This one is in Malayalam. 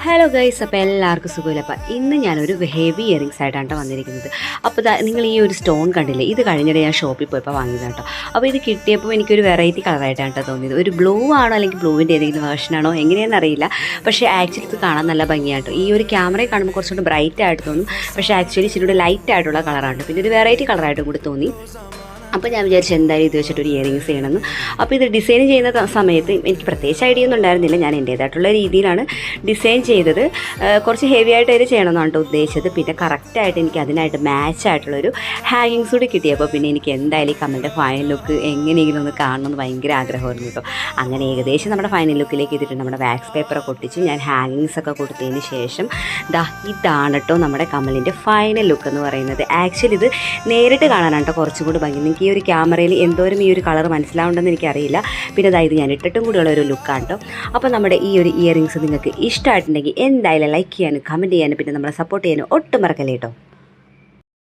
ഹലോ ഗൈസ്, അപ്പോൾ എല്ലാവർക്കും സുഖമില്ല. അപ്പോൾ ഇന്ന് ഞാനൊരു ഹെവി ഇയറിങ്സ് ആയിട്ടാണ് വന്നിരിക്കുന്നത്. അപ്പോൾ നിങ്ങൾ ഈ ഒരു സ്റ്റോൺ കണ്ടില്ലേ, ഇത് കഴിഞ്ഞിടെ ഞാൻ ഷോപ്പിൽ പോയപ്പോൾ വാങ്ങിയതാണ് കേട്ടോ. അപ്പോൾ ഇത് കിട്ടിയപ്പോൾ എനിക്കൊരു വെറൈറ്റി കളറായിട്ടാണ് തോന്നിയത്. ഒരു ബ്ലൂ ആണോ അല്ലെങ്കിൽ ബ്ലൂവിൻ്റെ ഏതെങ്കിലും വേർഷനാണോ എങ്ങനെയാണെന്ന് അറിയില്ല. പക്ഷേ ആക്ച്വലി ഇത് കാണാൻ നല്ല ഭംഗിയാട്ടോ. ഈ ഒരു ക്യാമറയിൽ കാണുമ്പോൾ കുറച്ചുകൂടി ബ്രൈറ്റ് ആയിട്ട് തോന്നും, പക്ഷേ ആക്ച്വലി ഇച്ചിരി ലൈറ്റ് ആയിട്ടുള്ള കളറാണ്. പിന്നെ ഒരു വെറൈറ്റി കളറായിട്ടും കൂടി തോന്നി. അപ്പോൾ ഞാൻ വിചാരിച്ചു എന്തായാലും ഇത് വെച്ചിട്ടൊരു ഇയറിങ്സ് ചെയ്യണമെന്ന്. അപ്പോൾ ഇത് ഡിസൈൻ ചെയ്യുന്ന സമയത്ത് എനിക്ക് പ്രത്യേകിച്ച് ഐഡിയ ഒന്നും ഉണ്ടായിരുന്നില്ല. ഞാൻ എൻ്റേതായിട്ടുള്ള രീതിയിലാണ് ഡിസൈൻ ചെയ്തത്. കുറച്ച് ഹെവി ആയിട്ട് ഇത് ചെയ്യണമെന്നാണ് കേട്ടോ ഉദ്ദേശിച്ചത്. പിന്നെ കറക്റ്റായിട്ട് എനിക്ക് അതിനായിട്ട് മാച്ചായിട്ടുള്ളൊരു ഹാങ്ങിങ്സ് കൂടി കിട്ടിയപ്പോൾ പിന്നെ എനിക്ക് എന്തായാലും ഈ കമ്മലിൻ്റെ ഫൈനൽ ലുക്ക് എങ്ങനെയെങ്കിലും ഒന്ന് കാണണമെന്ന് ഭയങ്കര ആഗ്രഹമായിരുന്നു കേട്ടോ. അങ്ങനെ ഏകദേശം നമ്മുടെ ഫൈനൽ ലുക്കിലേക്ക് എത്തിയിട്ട് നമ്മുടെ വാക്സ് പേപ്പറൊക്കെ ഒട്ടിച്ച് ഞാൻ ഹാങ്ങിങ്സ് ഒക്കെ കൊടുത്തതിന് ശേഷം ഇതാണ് കേട്ടോ നമ്മുടെ കമ്മലിൻ്റെ ഫൈനൽ ലുക്ക് എന്ന് പറയുന്നത്. ആക്ച്വലി ഇത് നേരിട്ട് കാണാനാണ് കേട്ടോ കുറച്ചും കൂടി ഭംഗി. എനിക്ക് ഈ ഒരു ക്യാമറയിൽ എന്തോരം ഈ ഒരു കളർ മനസ്സിലാവുണ്ടെന്ന് എനിക്കറിയില്ല. പിന്നെ അതായത് ഞാൻ ഇട്ടിട്ടും കൂടിയുള്ള ഒരു ലുക്കാണ് കേട്ടോ. അപ്പോൾ നമ്മുടെ ഈ ഒരു ഇയറിങ്സ് നിങ്ങൾക്ക് ഇഷ്ടമായിട്ടുണ്ടെങ്കിൽ എന്തായാലും ലൈക്ക് ചെയ്യാനും കമൻറ്റ് ചെയ്യാനും പിന്നെ നമ്മളെ സപ്പോർട്ട് ചെയ്യാനും ഒട്ടും മറക്കല്ലേ കേട്ടോ.